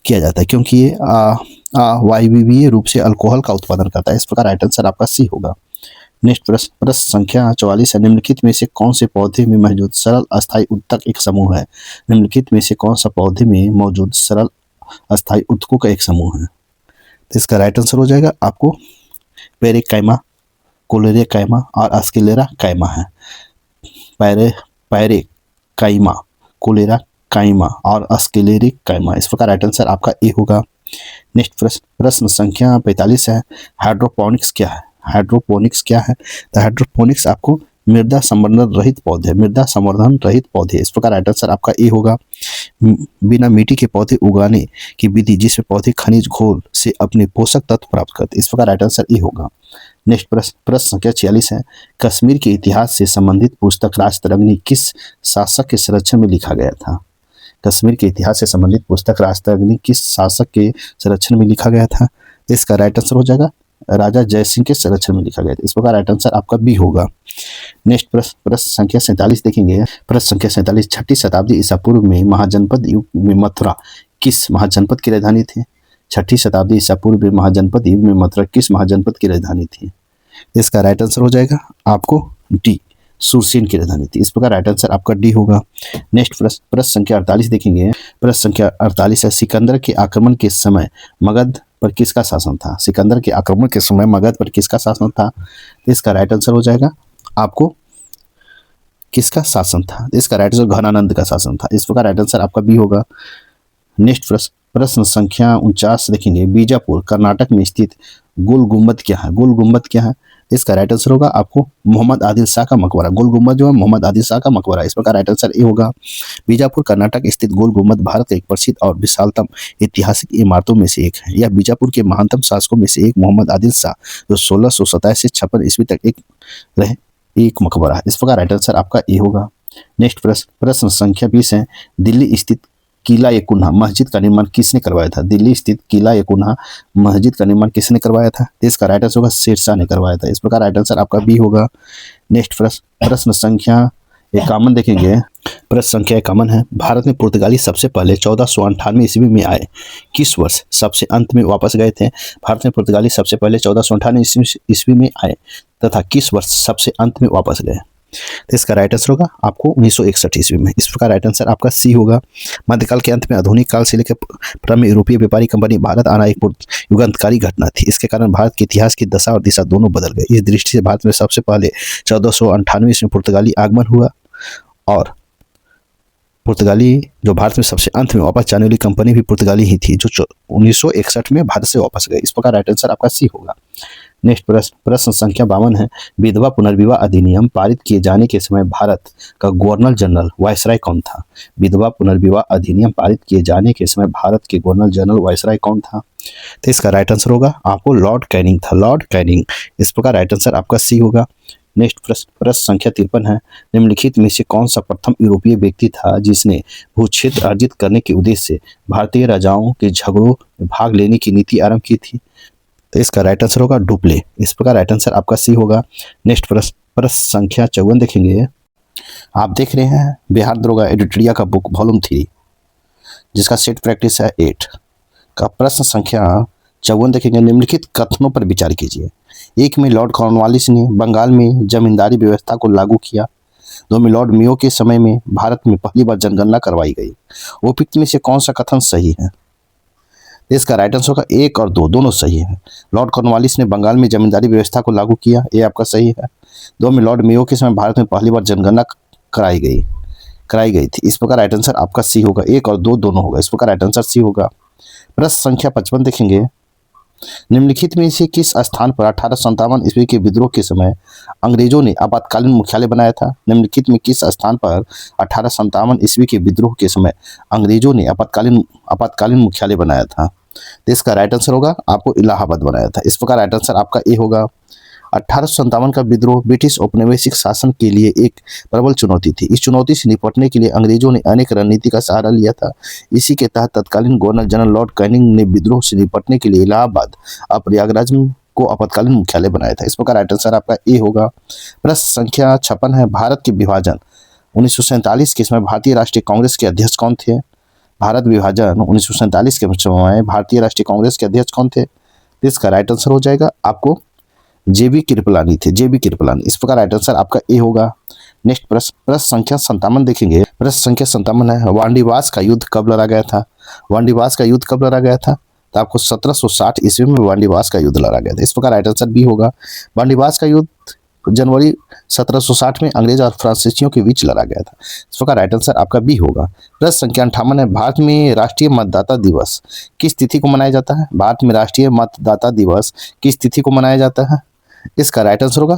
किया जाता है क्योंकि ये अवायवीय रूप से अल्कोहल का उत्पादन करता है। इस प्रकार राइट आंसर आपका सी होगा। नेक्स्ट प्रश्न संख्या 44 है। निम्नलिखित में से कौन से पौधे में मौजूद सरल अस्थायी उत्तक एक समूह है? निम्नलिखित में से कौन सा पौधे में मौजूद सरल अस्थायी उत्तकों का एक समूह है? तो इसका राइट आंसर हो जाएगा आपको पेरिकाइमा, कोलेरिकाइमा और अस्किलेरा काइमा है। पेरिकाइमा, कोलेरिकाइमा और अस्किलेरिक काइमा। इस प्रकार राइट आंसर आपका ए होगा। नेक्स्ट प्रश्न संख्या 45 है। हाइड्रोपोनिक्स क्या है? हाइड्रोपोनिक्स क्या है? तो हाइड्रोपोनिक्स आपको मृदा संवर्धन रहित पौधे। इस प्रकार राइट आंसर आपका ए होगा। बिना मिट्टी के पौधे उगाने की विधि जिसमें पौधे खनिज घोल से अपने पोषक तत्व प्राप्त करते। इस प्रकार राइट आंसर ए होगा। नेक्स्ट प्रश्न संख्या 46 है। कश्मीर के इतिहास से संबंधित पुस्तक राजतरंगिणी किस शासक के संरक्षण में लिखा गया था? कश्मीर के इतिहास से संबंधित पुस्तक राजतरंगिणी किस शासक के संरक्षण में लिखा गया था? इसका राइट आंसर हो जाएगा राजा जयसिंह के संरक्षण में लिखा गया था। इस प्रकार राइट आंसर आपका बी होगा। नेक्स्ट प्रश्न संख्या 47 देखेंगे। प्रश्न संख्या 47। 6ठी शताब्दी ईसा पूर्व में महाजनपद युग में मथुरा किस महाजनपद की राजधानी थी? 6ठी शताब्दी ईसा पूर्व में महाजनपद युग में मथुरा किस महाजनपद की राजधानी थी? इसका राइट आंसर हो जाएगा आपको डी, सुरसेन की राजधानी थी। इस प्रकार राइट आंसर आपका डी होगा। नेक्स्ट प्रश्न संख्या 48 देखेंगे। प्रश्न संख्या 48 है। सिकंदर के आक्रमण के समय मगध पर किसका शासन था? सिकंदर के आक्रमण के समय मगध पर किसका शासन था? तो इसका राइट आंसर हो जाएगा आपको किसका शासन था? इसका राइट आंसर घनानंद का शासन था। इस प्रकार राइट आंसर आपका बी होगा। नेक्स्ट प्रश्न संख्या 49 देखेंगे। बीजापुर कर्नाटक में स्थित गोल गुम्बद क्या है? गोल गुम्बद क्या है? इसका राइट आंसर होगा आपको मोहम्मद आदिल शाह का मकबरा। गोल गुम्बद जो है मोहम्मद आदिल शाह का मकबरा। इस प्रकार राइट आंसर ए होगा। बीजापुर कर्नाटक स्थित गोल गुम्बद भारत का एक प्रसिद्ध और विशालतम ऐतिहासिक इमारतों में से एक है। यह बीजापुर के महानतम शासकों में से एक मोहम्मद आदिल शाह जो 1627 से 56 ईस्वी तक एक मकबरा है। इस प्रकार राइट आंसर आपका ए होगा। नेक्स्ट प्रश्न संख्या 20 है। दिल्ली स्थित किला ए कुन्हा मस्जिद का निर्माण किसने करवाया था? दिल्ली स्थित किला ए कुन्हा मस्जिद का निर्माण किसने करवाया था? इसका राइट आंसर होगा शेरशाह ने करवाया था। इस प्रकार राइट आंसर आपका बी होगा। नेक्स्ट प्रश्न संख्या 51 देखेंगे। प्रश्न संख्या 51 है। भारत में पुर्तगाली सबसे पहले 1498 ईस्वी में आए, किस वर्ष सबसे अंत में वापस गए थे? भारत में पुर्तगाली सबसे पहले 1498 ईस्वी में आए तथा किस वर्ष सबसे अंत में वापस गए? तो इसका राइट आंसर होगा आपको 1961 ईस्वी में। इस प्रकार राइट आंसर आपका सी होगा। मध्यकाल के अंत में आधुनिक काल से लेकर प्रारंभ में यूरोपीय व्यापारी कंपनी भारत आना एक युगांतकारी घटना थी। इसके कारण भारत के इतिहास की दशा और दिशा दोनों बदल गए। इस दृष्टि से भारत में सबसे पहले 1498 ईस्वी में पुर्तगाली आगमन हुआ और पुर्तगाली जो भारत में सबसे अंत में वापस जाने वाली कंपनी भी पुर्तगाली ही थी, जो 1961 में भारत से वापस गए। इस प्रकार राइट आंसर आपका सी होगा। नेक्स्ट प्रश्न संख्या 52 है। विधवा पुनर्विवाह अधिनियम पारित किए जाने के समय भारत का गवर्नर जनरल वायसराय कौन था? विधवा पुनर्विवाह अधिनियम पारित किए जाने के समय भारत के गवर्नर जनरल वायसराय कौन था? तो इसका राइट आंसर होगा आपको लॉर्ड कैनिंग था, लॉर्ड कैनिंग। इस प्रकार राइट आंसर आपका सी होगा। नेक्स्ट प्रश्न संख्या 53 है। निम्नलिखित में से कौन सा प्रथम यूरोपीय व्यक्ति था जिसने भूक्षेत्र अर्जित करने के उद्देश्य से भारतीय राजाओं के झगड़ों में भाग लेने की नीति आरंभ की थी? तो इसका राइट आंसर होगा डुप्ले। इस प्रकार राइट आंसर आपका सी होगा। नेक्स्ट प्रश्न संख्या 54 देखेंगे। आप देख रहे हैं बिहार दरोगा एडिटोरिया का बुक वॉल्यूम 3 जिसका सेट प्रैक्टिस है 8 का प्रश्न संख्या 54 देखेंगे। निम्नलिखित कथनों पर विचार कीजिए। एक में लॉर्ड कॉर्नवालिस ने बंगाल में जमींदारी व्यवस्था को लागू किया। दो में लॉर्ड मेयो के समय में भारत में पहली बार जनगणना करवाई गई। उपयुक्त में से कौन सा कथन सही है? इसका राइट आंसर होगा 1 और 2 दोनों सही है। लॉर्ड कॉर्नवालिस ने बंगाल में जमींदारी व्यवस्था को लागू किया, ये आपका सही है। 2 में लॉर्ड मेयो के समय भारत में पहली बार जनगणना कराई गई थी। इस प्रकार राइट आंसर आपका सी होगा। 1 और 2 दोनों होगा। इस प्रकार राइट आंसर सी होगा। प्रश्न संख्या 55 देखेंगे। निम्नलिखित में से किस स्थान पर 1857 ईस्वी के विद्रोह के समय अंग्रेजों ने आपातकालीन मुख्यालय बनाया था? निम्नलिखित में किस स्थान पर 1857 ईस्वी के विद्रोह के समय अंग्रेजों ने आपातकालीन मुख्यालय बनाया था? तो इसका राइट आंसर होगा आपको इलाहाबाद बनाया था। इस प्रकार राइट आंसर आपका ए होगा। 1857 का विद्रोह ब्रिटिश औपनिवेशिक शासन के लिए एक प्रबल चुनौती थी। इस चुनौती से निपटने के लिए अंग्रेजों ने अनेक रणनीति का सहारा लिया था। इसी के तहत तत्कालीन गवर्नर जनरल लॉर्ड कैनिंग ने विद्रोह से निपटने के लिए इलाहाबाद और प्रयागराज को आपातकालीन मुख्यालय बनाया था। इस प्रकार राइट आंसर आपका ए होगा। प्रश्न संख्या 56 है। भारत के विभाजन 1947 के समय भारतीय राष्ट्रीय कांग्रेस के अध्यक्ष कौन थे? भारत विभाजन 1947 के समय भारतीय राष्ट्रीय कांग्रेस के अध्यक्ष कौन थे? इसका राइट आंसर हो जाएगा आपको जेबी कृपलानी थे, जेबी कृपलानी। इस प्रकार राइट आंसर आपका ए होगा। नेक्स्ट प्रश्न संख्या 57 देखेंगे। प्रश्न संख्या 57 है। वांडीवास का युद्ध कब लड़ा गया था? वांडीवास का युद्ध कब लड़ा गया था? तो आपको 1760 ईस्वी में वांडीवास का युद्ध लड़ा गया था। इस प्रकार राइट आंसर बी होगा। वांडीवास का युद्ध जनवरी 1760 में अंग्रेज और फ्रांसीसियों के बीच लड़ा गया था। इस प्रकार राइट आंसर आपका बी होगा। प्रश्न संख्या 58 है। भारत में राष्ट्रीय मतदाता दिवस किस तिथि को मनाया जाता है? भारत में राष्ट्रीय मतदाता दिवस किस तिथि को मनाया जाता है? इसका राइट आंसर होगा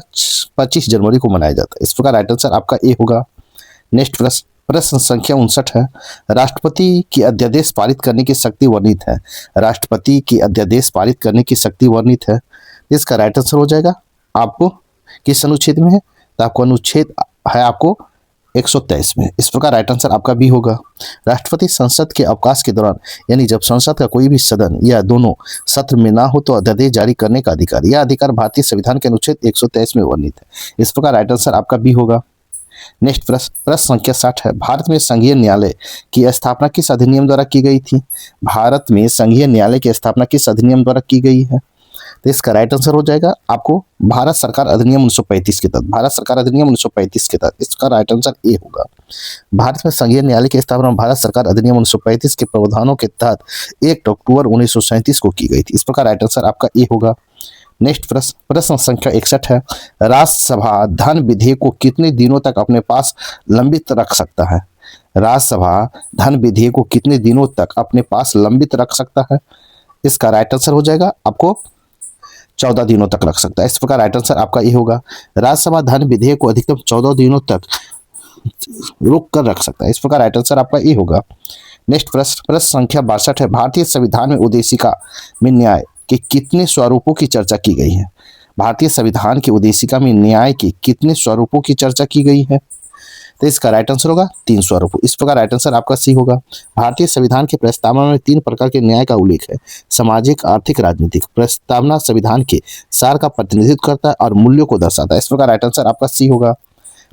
25 जनवरी को मनाया जाता है। इस प्रकार राइट आंसर आपका ए होगा। नेक्स्ट प्रश्न संख्या 59 है। राष्ट्रपति की अध्यादेश पारित करने की शक्ति वर्णित है। राष्ट्रपति की अध्यादेश पारित करने की शक्ति वर्णित है। इसका राइट आंसर हो जाएगा आपको किस अनुच्छेद में है? तो आपको अनुच्छेद है आपको 123 में। इस प्रकार राइट आंसर आपका बी होगा। राष्ट्रपति संसद के अवकाश के दौरान यानी जब संसद का कोई भी सदन या दोनों सत्र में ना हो तो अध्यादेश जारी करने का अधिकार, यह अधिकार भारतीय संविधान के अनुच्छेद 123 में वर्णित है। इस प्रकार राइट आंसर आपका बी होगा। नेक्स्ट प्रश्न संख्या 60 है। भारत में संघीय न्यायालय की स्थापना किस अधिनियम द्वारा की गई थी? भारत में संघीय न्यायालय की स्थापना किस अधिनियम द्वारा की गई है? तो इसका राइट आंसर हो जाएगा आपको भारत सरकार अधिनियम 1935 के तहत, भारत सरकार अधिनियम 1935 के तहत। इसका राइट आंसर ए होगा। भारत में संघीय न्यायालय की स्थापना भारत सरकार अधिनियम 1935 के प्रावधानों के तहत 1 अक्टूबर 1937 को की गई थी। इस प्रकार राइट आंसर आपका ए होगा। नेक्स्ट प्रश्न संख्या 61 है। राज्यसभा धन विधेयक को कितने दिनों तक अपने पास लंबित रख सकता है? राज्यसभा धन विधेयक को कितने दिनों तक अपने पास लंबित रख सकता है? इसका राइट आंसर हो जाएगा आपको 14 दिनों तक रख सकता है। इस प्रकार राइट आंसर आपका ये होगा। राज्यसभा धन विधेयक को अधिकतम 14 दिनों तक रोक कर रख सकता है। इस प्रकार राइट आंसर आपका ये होगा। नेक्स्ट प्रश्न संख्या 62 है। भारतीय संविधान में उद्देशिका में न्याय के कितने स्वरूपों की चर्चा की गई है? भारतीय संविधान की उद्देशिका में न्याय के कितने स्वरूपों की चर्चा की गई है? तो इसका राइट आंसर होगा 3 स्वरूप। इस प्रकार राइट आंसर आपका सी होगा। भारतीय संविधान के प्रस्तावना में 3 प्रकार के न्याय का उल्लेख है। सामाजिक, आर्थिक, राजनीतिक। प्रस्तावना संविधान के सार का प्रतिनिधित्व करता है और मूल्यों को दर्शाता है। इस प्रकार राइट आंसर आपका सी होगा।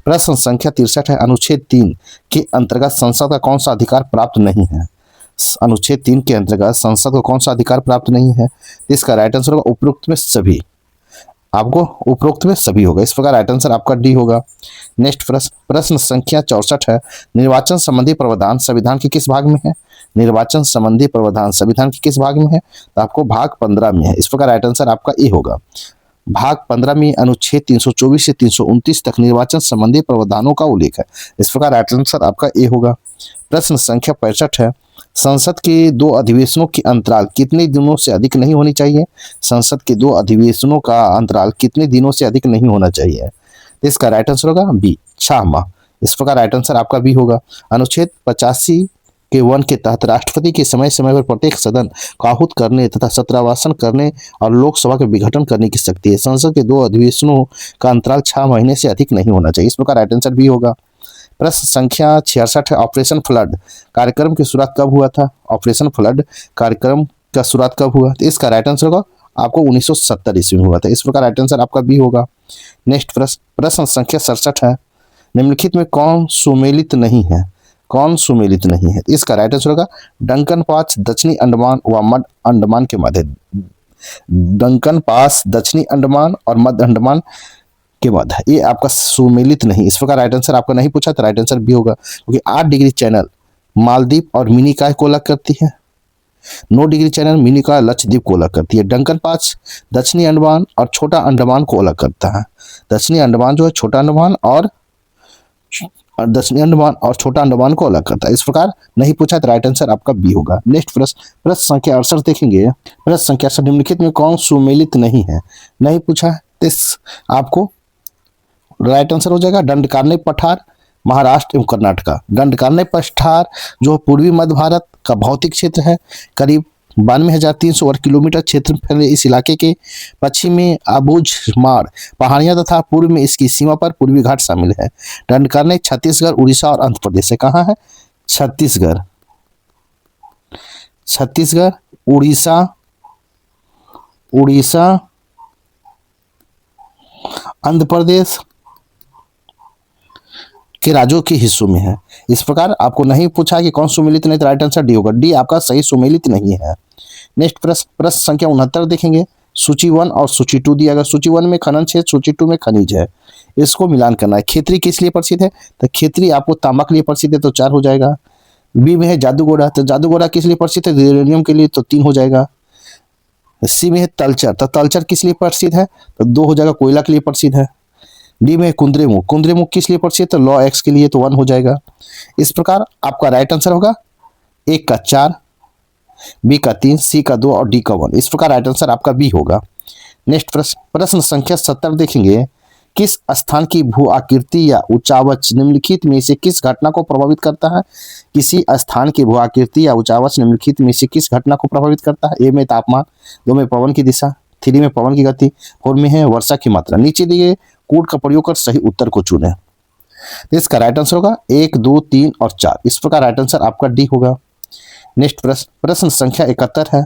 प्रश्न संख्या 63 है। अनुच्छेद 3 के अंतर्गत संसद का कौन सा अधिकार प्राप्त नहीं है? अनुच्छेद 3 के अंतर्गत संसद को कौन सा अधिकार प्राप्त नहीं है? इसका राइट आंसर होगा उपरोक्त में सभी। आपको उपरोक्त में सभी होगा। इस प्रकार राइट आंसर आपका डी होगा। नेक्स्ट प्रश्न, प्रश्न संख्या 64 है। निर्वाचन संबंधी प्रावधान संविधान के किस भाग में है? निर्वाचन संबंधी प्रावधान संविधान के किस भाग में है? तो आपको भाग 15 में है। इस प्रकार राइट आंसर आपका ए होगा। भाग 15 में अनुच्छेद 324 से 329 तक निर्वाचन संबंधी प्रावधानों का उल्लेख है। इस प्रकार राइट आंसर आपका ए होगा। प्रश्न संख्या 65 है। संसद के 2 अधिवेशनों की अंतराल कितने दिनों से अधिक नहीं होनी चाहिए? संसद के 2 अधिवेशनों का अंतराल कितने दिनों से अधिक नहीं होना चाहिए? तो इसका राइट आंसर होगा बी, 6 माह। इस प्रकार राइट आंसर आपका बी होगा। अनुच्छेद 85 के 1 के तहत राष्ट्रपति के समय समय पर प्रत्येक सदन को आहूत करने तथा सत्रावसान करने और लोकसभा के विघटन करने की शक्ति है। संसद के 2 अधिवेशनों का अंतराल 6 महीने से अधिक नहीं होना चाहिए। इस प्रकार राइट आंसर बी होगा। प्रश्न संख्या 66 है। ऑपरेशन फ्लड कार्यक्रम की शुरुआत कब हुआ था? ऑपरेशन फ्लड कार्यक्रम का शुरुआत कब हुआ? तो इसका राइट आंसर होगा आपको 1970 ईस्वी में हुआ था। इस प्रकार राइट आंसर आपका बी होगा। नेक्स्ट प्रश्न संख्या 67 है। निम्नलिखित में कौन सुमेलित नहीं है? कौन सुमेलित नहीं है? इसका राइट आंसर होगा डंकन पास दक्षिणी अंडमान व मध्य अंडमान के मध्य। डंकन पास दक्षिणी अंडमान और मध्य अंडमान के बाद ये आपका सुमेलित नहीं। इस प्रकार राइट आंसर आपका नहीं पूछा तो राइट आंसर बी होगा, क्योंकि 8 डिग्री चैनल मालदीव और मिनिकॉय को अलग करती है। 9 डिग्री चैनल मिनिकॉय लक्षद्वीप को अलग करती है। डंकन पास दक्षिणी अंडमान और छोटा अंडमान को अलग करता है। दक्षिणी अंडमान जो है छोटा अंडमान और दक्षिणी अंडमान और छोटा अंडमान को अलग करता है। इस प्रकार नहीं पूछा तो राइट आंसर आपका बी होगा। नेक्स्ट प्रश्न संख्या 68 देखेंगे। प्रश्न संख्या 68 निम्नलिखित में कौन सुमेलित नहीं है? नहीं पूछा तो आपको राइट आंसर हो जाएगा दंडकारण्य पठार महाराष्ट्र एवं कर्नाटका। दंडकारण्य पठार जो पूर्वी मध्य भारत का भौतिक क्षेत्र है, करीब 92,300 वर्ग किलोमीटर क्षेत्र में फैले इस इलाके के पश्चिम में अबूझमाड़ पहाड़ियां तथा पूर्व में इसकी सीमा पर पूर्वी घाट शामिल है। दंडकारण्य छत्तीसगढ़, उड़ीसा और आंध्र प्रदेश से कहाँ है? छत्तीसगढ़, छत्तीसगढ़, उड़ीसा, आंध्र प्रदेश के राज्यों के हिस्सों में है। इस प्रकार आपको नहीं पूछा कि कौन सुमेलित नहीं, तो राइट आंसर डी होगा। डी आपका सही सुमेलित नहीं है। नेक्स्ट प्रश्न संख्या 69 देखेंगे। सूची 1 और सूची 2 दिया गया। सूची 1 में खनन क्षेत्र, सूची 2 में खनिज है। इसको मिलान करना है। खेती किस लिए प्रसिद्ध है? तो खेती आपको तांबा के लिए प्रसिद्ध है, तो 4 हो जाएगा। बी में है जादूगोड़ा, तो जादूगोड़ा किस लिए प्रसिद्ध है? यूरेनियम के लिए, तो 3 हो जाएगा। सी में है तलचर, तो तलचर किस लिए प्रसिद्ध है? तो 2 हो जाएगा, कोयला के लिए प्रसिद्ध है। डी में कुंद्रेमुख, कुंद्रेमुख किस लिए प्रसिद्ध? तो लॉ एक्स के लिए, तो 1 हो जाएगा। इस प्रकार आपका राइट आंसर होगा ए का 4, बी का 3, सी का 2 और डी का 1। इस प्रकार राइट आंसर आपका बी होगा। नेक्स्ट प्रश्न संख्या 70 देखेंगे। किस स्थान की भू आकृति या उचावच निम्नलिखित में से किस घटना को प्रभावित करता है? किसी स्थान की भू आकृति या उचावच निम्नलिखित में से किस घटना को प्रभावित करता है? ए में तापमान, 2 में पवन की दिशा, 3 में पवन की गति, 4 में है वर्षा की मात्रा। नीचे दिए कोड का प्रयोग कर सही उत्तर को चुनें। इसका राइट आंसर होगा 1, 2, 3 और 4। इस प्रकार राइट आंसर आपका डी होगा। नेक्स्ट प्रश्न संख्या 71 है।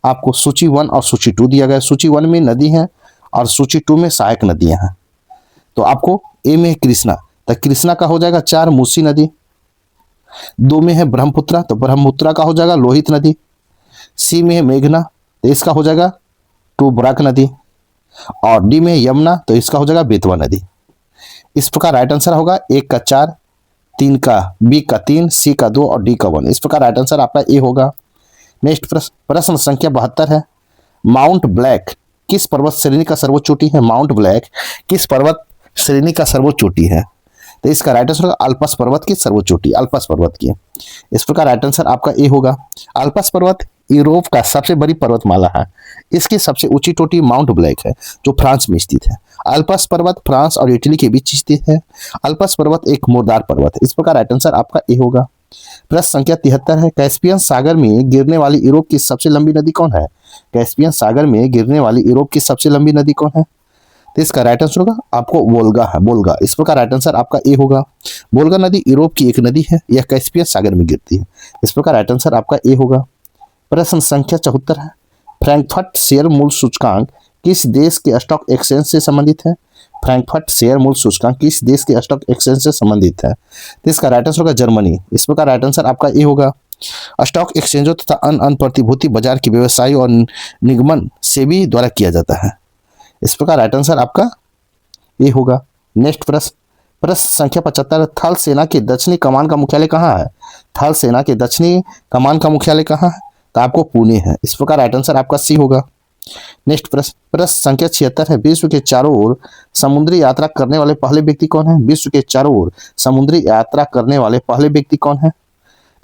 आपको सूची 1 और सूची 2 दिया गया। सूची 1 में नदी है और सूची 2 में सहायक नदियां हैं। तो आपको ए में कृष्णा, तो कृष्णा का हो जाएगा 4 मूसी नदी। 2 में है ब्रह्मपुत्रा, तो ब्रह्मपुत्रा का हो जाएगा लोहित नदी। सी में है मेघना, तो इसका हो जाएगा 2 बराक नदी। और डी में यमुना, तो इसका हो जाएगा बेतवा नदी। इस प्रकार राइट आंसर होगा 1 का 4, 3 का, बी का 3, सी का 2 और डी का 1। इस प्रकार राइट आंसर आपका ए होगा। नेक्स्ट प्रश्न संख्या 72 है। माउंट ब्लैक किस पर्वत श्रेणी का सर्वोच्च चोटी है? माउंट ब्लैक किस पर्वत श्रेणी का सर्वोच्च चोटी है? तो इसका राइट आंसर होगा अल्पस पर्वत की सर्वोच्च चोटी, अल्पस पर्वत की। इस प्रकार राइट आंसर आपका ए होगा। अल्पस पर्वत यूरोप का सबसे बड़ी पर्वतमाला है। इसकी सबसे ऊंची चोटी माउंट ब्लैक है, जो फ्रांस में स्थित है। अल्पस पर्वत फ्रांस और इटली के बीच स्थित है। अल्पस पर्वत एक मुर्दार पर्वत है। इस प्रकार राइट आंसर आपका ए होगा। प्रश्न संख्या 73 है। कैस्पियन सागर में गिरने वाली यूरोप की सबसे लंबी नदी कौन है? कैस्पियन सागर में गिरने वाली यूरोप की सबसे लंबी नदी कौन है? तो इसका राइट आंसर होगा आपको वोल्गा है, वोल्गा। इस प्रकार राइट आंसर आपका ए होगा। वोल्गा नदी यूरोप की एक नदी है, यह कैस्पियन सागर में गिरती है। इस प्रकार राइट आंसर आपका ए होगा। प्रश्न संख्या 74 है। फ्रैंकफर्ट शेयर मूल्य सूचकांक किस देश के स्टॉक एक्सचेंज से संबंधित है? फ्रैंकफर्ट शेयर मूल्य सूचकांक किस देश के स्टॉक एक्सचेंज से संबंधित है? तो इसका राइट आंसर होगा जर्मनी। इस प्रकार राइट आंसर आपका ए होगा। स्टॉक एक्सचेंजों तथा अन्य प्रतिभूति बाजार के व्यवसायी और निगमन सेबी द्वारा किया जाता है। इस प्रकार राइट आंसर आपका ये होगा। नेक्स्ट प्रश्न, प्रश्न संख्या 75, थल सेना की दक्षिणी कमान का मुख्यालय कहाँ है? थल सेना के दक्षिणी कमान का मुख्यालय कहाँ है? तो आपको पुणे है। इस प्रकार राइट आंसर आपका सी होगा। नेक्स्ट प्रश्न, प्रश्न संख्या 76 है, विश्व के चारों ओर समुद्री यात्रा करने वाले पहले व्यक्ति कौन है? विश्व के चारों ओर समुद्री यात्रा करने वाले पहले व्यक्ति कौन है?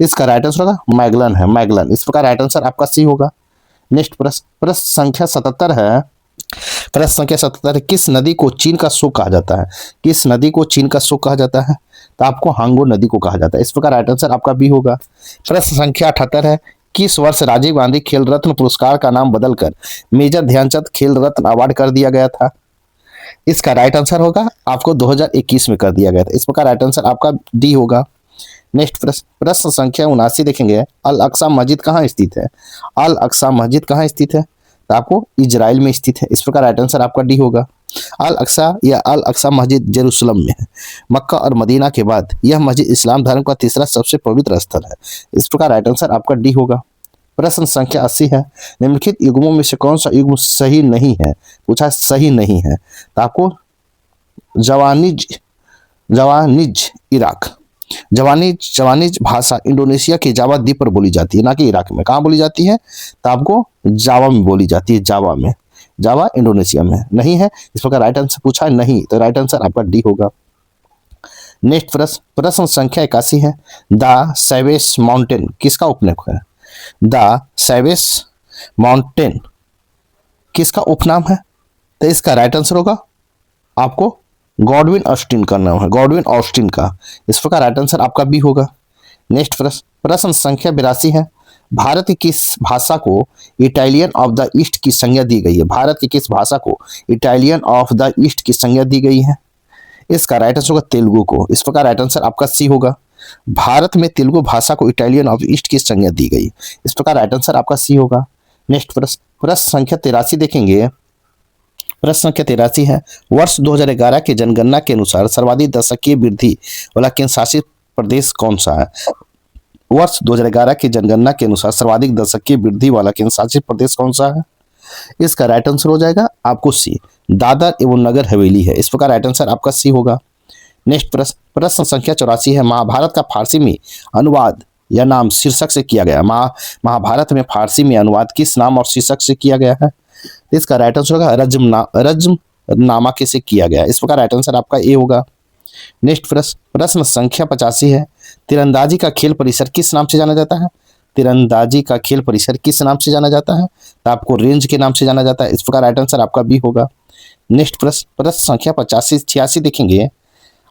इसका राइट आंसर होगा मैगलन है, मैगलन। इस प्रकार राइट आंसर आपका सी होगा। नेक्स्ट प्रश्न, प्रश्न संख्या 77 है, प्रश्न संख्या 77, किस नदी को चीन का शोक कहा जाता है? किस नदी को चीन का शोक कहा जाता है? तो आपको हांगो नदी को कहा जाता है। इस प्रकार राइट आंसर आपका बी होगा। प्रश्न संख्या 78 है, किस वर्ष राजीव गांधी खेल रत्न पुरस्कार का नाम बदलकर मेजर ध्यानचंद खेल रत्न अवार्ड कर दिया गया था? इसका राइट आंसर होगा आपको 2021 में कर दिया गया था। इस प्रकार राइट आंसर आपका डी होगा। नेक्स्ट प्रश्न, प्रश्न संख्या 79 देखेंगे, अल अक्सा मस्जिद कहाँ स्थित है? अल अक्सा मस्जिद कहाँ स्थित है? तो आपको इजराइल में स्थित है। इस प्रकार राइट आंसर आपका डी होगा। अल अक्सा या अल अक्सा मस्जिद जेरूसलम में है। मक्का और मदीना के बाद यह मस्जिद इस्लाम धर्म का तीसरा सबसे पवित्र स्थल है। इस प्रकार राइट आंसर आपका डी होगा। प्रश्न संख्या 80 है, निम्नलिखित युग्मों में से कौन सा युग्म सही नहीं है? पूछा सही नहीं है, तो आपको जवानिज जवानिज इराक, जवानिज भाषा इंडोनेशिया के जावा द्वीप पर बोली जाती है, ना कि इराक में। कहाँ बोली जाती है? तो आपको जावा में बोली जाती है, जावा में। जावा इंडोनेशिया में नहीं है। इस प्रकार राइट आंसर पूछा है नहीं, तो राइट आंसर आपका डी होगा। नेक्स्ट प्रश्न, प्रश्न संख्या 81 है, द सैवेस माउंटेन किसका उपनाम है? द सैवेस माउंटेन किसका उपनाम है? तो इसका राइट आंसर होगा आपको गॉडविन ऑस्टिन का नाम है, गॉडविन ऑस्टिन का। इस प्रकार राइट आंसर आपका बी होगा। नेक्स्ट प्रश्न, प्रश्न संख्या 82 है, भारत की किस भाषा को इटालियन ऑफ द ईस्ट की संज्ञा दी गई है? भारत की किस भाषा को इटालियन ऑफ द ईस्ट की संज्ञा दी गई है? इसका राइट आंसर होगा तेलुगु को। इस प्रकार राइट आंसर आपका सी होगा। भारत में तेलुगु भाषा को इटालियन ऑफ ईस्ट की संज्ञा दी गई। इस प्रकार राइट आंसर आपका सी होगा। नेक्स्ट प्रश्न, प्रश्न संख्या 83 देखेंगे। प्रश्न संख्या 83 है, वर्ष 2011 की जनगणना के अनुसार सर्वाधिक दशकीय वृद्धि वाला केंद्र शासित प्रदेश कौन सा है? वर्ष 2011 की जनगणना के अनुसार सर्वाधिक दशकीय वृद्धि वाला केंद्र शासित प्रदेश कौन सा है? इसका राइट आंसर हो जाएगा आपको सी, दादर एवं नगर हवेली है। इस प्रकार राइट आंसर आपका सी होगा। नेक्स्ट प्रश्न, प्रश्न संख्या 84 है, महाभारत का फारसी में अनुवाद या नाम शीर्षक से किया गया। महाभारत में फारसी में अनुवाद किस नाम और शीर्षक से किया गया है? इसका राइट आंसर होगा रज्मनामा के से किया गया। इस प्रकार राइट आंसर आपका ए होगा। नेक्स्ट प्रश्न, प्रश्न संख्या 85 है, तीरंदाजी का खेल परिसर किस नाम से जाना जाता है? तीरंदाजी का खेल परिसर किस नाम से जाना जाता है? तो आपको रेंज के नाम से जाना जाता है। इस प्रकार राइट आंसर आपका बी होगा। नेक्स्ट प्रश्न, प्रश्न संख्या 85-86 देखेंगे।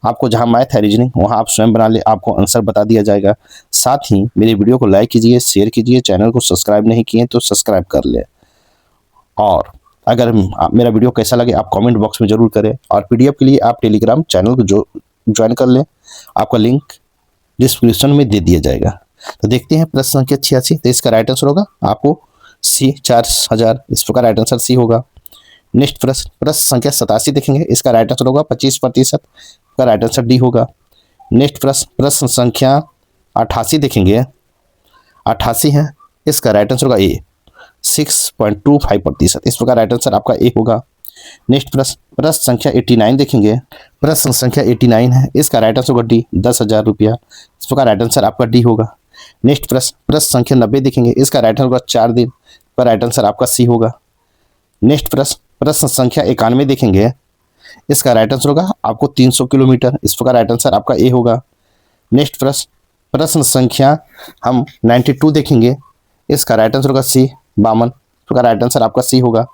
आपको जहां मैथ है रीजनिंग वहां आप स्वयं बना ले, आपको आंसर बता दिया जाएगा। साथ ही मेरी वीडियो को लाइक कीजिए, शेयर कीजिए, चैनल को सब्सक्राइब नहीं किए तो सब्सक्राइब कर ले। और अगर मेरा वीडियो कैसा लगे आप कमेंट बॉक्स में जरूर करें। और पीडीएफ के लिए आप टेलीग्राम चैनल को जो ज्वाइन कर लें, आपका लिंक डिस्क्रिप्शन में दे दिया जाएगा। तो देखते हैं प्रश्न संख्या 86, तो इसका राइट आंसर होगा आपको सी 4000। इस प्रकार राइट आंसर सी होगा। नेक्स्ट प्रश्न, प्रश्न संख्या 87 देखेंगे। इसका राइट आंसर होगा 25% का राइट आंसर डी होगा। नेक्स्ट प्रश्न, प्रश्न संख्या 88 देखेंगे। 88 है, इसका राइट आंसर होगा ए 6.25%। इस प्रकार राइट आंसर आपका ए होगा। नेक्स्ट प्रश्न, प्रश्न संख्या 89 देखेंगे। प्रश्न संख्या 89 है, इसका राइट आंसर होगा डी 10,000 रुपया। इस प्रकार राइट आंसर आपका डी होगा। नेक्स्ट प्रश्न, प्रश्न संख्या 90 देखेंगे। इसका राइट आंसर होगा 4 दिन का राइट आंसर आपका सी होगा। नेक्स्ट प्रश्न, प्रश्न संख्या 91 देखेंगे। इसका राइट आंसर होगा आपको 300 किलोमीटर। इस प्रकार राइट आंसर आपका ए होगा। नेक्स्ट प्रश्न, प्रश्न संख्या हम 92 देखेंगे। इसका राइट आंसर होगा सी 52। इस प्रकार राइट आंसर आपका सी होगा।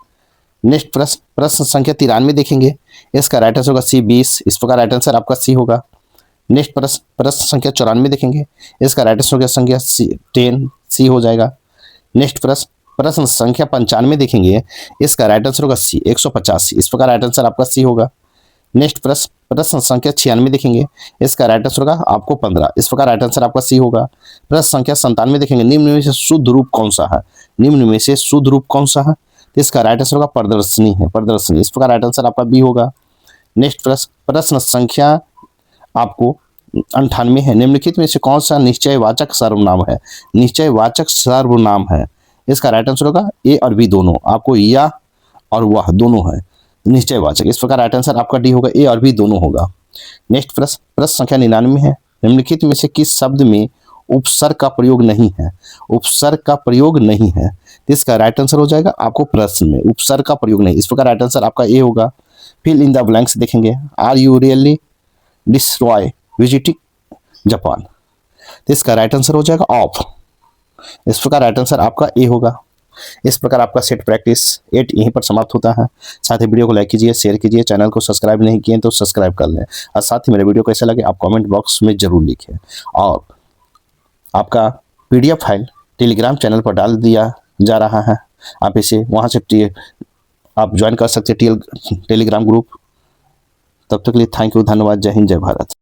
नेक्स्ट प्रश्न, प्रश्न संख्या 93 देखेंगे। इसका राइट आंसर होगा सी 20। इस प्रकार राइट आंसर आपका सी होगा। नेक्स्ट प्रश्न, प्रश्न संख्या 94 देखेंगे। इसका राइट आंसर होगा संख्या सी 10 सी हो जाएगा। नेक्स्ट प्रश्न, प्रश्न संख्या 95 देखेंगे। इसका राइट आंसर होगा सी 185। इस प्रकार राइट आंसर आपका सी होगा। नेक्स्ट प्रश्न, प्रश्न संख्या 96 देखेंगे। इसका राइट आंसर होगा आपको 15। इस प्रकार राइट आंसर आपका सी होगा। प्रश्न संख्या 97 देखेंगे। निम्न में से शुद्ध रूप कौन सा है? निम्न में से शुद्ध रूप कौन सा है? तो इसका राइट आंसर होगा प्रदर्शनी है, प्रदर्शनी। इस प्रकार राइट आंसर आपका बी होगा। नेक्स्ट प्रश्न, प्रश्न संख्या आपको 98 है। निम्नलिखित में से कौन सा निश्चयवाचक सर्वनाम है? निश्चयवाचक सर्वनाम है। इसका राइट आंसर होगा ए और बी दोनों। आपको या और वह दोनों है। निश्चयवाचक। इस प्रकार राइट आंसर आपका डी होगा, ए और बी दोनों होगा। नेक्स्ट प्रश्न संख्या 99 है। निम्नलिखित में से किस शब्द में उपसर्ग का प्रयोग नहीं है? उपसर्ग का प्रयोग नहीं है, इसका राइट आंसर हो जाएगा आपको प्रश्न में उपसर्ग का प्रयोग नहीं। इस प्रकार राइट आंसर आपका ए होगा। फिल इन द ब्लैंक्स देखेंगे। Are you really destroy visiting Japan, तो इसका राइट आंसर हो जाएगा ऑफ। इस प्रकार राइट आंसर आपका ए होगा। इस प्रकार आपका सेट प्रैक्टिस 8 यहीं पर समाप्त होता है। साथ ही वीडियो को लाइक कीजिए, शेयर कीजिए, चैनल को सब्सक्राइब नहीं किए तो सब्सक्राइब कर लें, और साथ ही मेरे वीडियो कैसा लगे आप कमेंट बॉक्स में जरूर लिखें। और आपका PDF फाइल टेलीग्राम चैनल पर डाल दिया जा रहा है, आप इसे वहाँ से आप ज्वाइन कर सकते हैं टेलीग्राम ग्रुप। तब तक के लिए थैंक यू, धन्यवाद, जय हिंद, जय भारत।